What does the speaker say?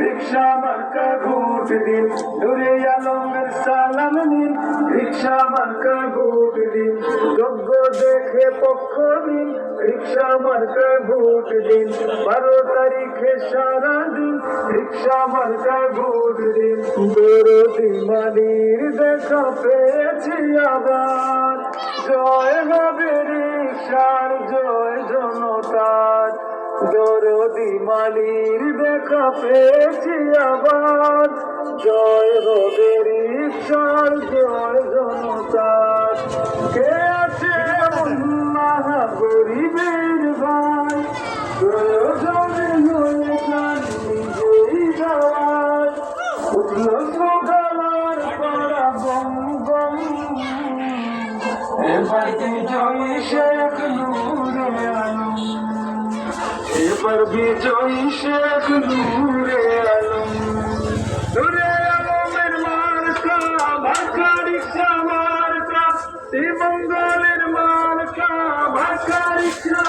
রিক্সা মার্কা ভোট দিন, নূরে আলমের সালাম নিন, রিক্সা মার্কা ভোট দিন, যোগ্য দেখে পক্ষ নিন, রিক্সা মার্কা ভোট দিন, 12 তারিখে সারা দিন, রিক্সা মার্কা ভোট দিন। দরদি মানির দেখা পেয়েছি আবার, জয় হবে রিক্সার, জয় জনতার। দরদি মালির দেখা পেয়েছি আবার, জয় হবে রিক্সার, জয় জনতার। কে আছে মহা গরিবের ভাই, প্রয়োজনে হয়ে যান নিজেই যাওয়ার, উঠল স্লোগানার পাড়া বম বম। এবার বিজয়ী শেখ নূরে আলম, এবার বিজয়ী শেখ নূরে আলম। নূরে আলমের মার্কা, মার্কা রিক্সা মার্কা, শ্রীমঙ্গলের মার্কা, মার্কা রিক্সা।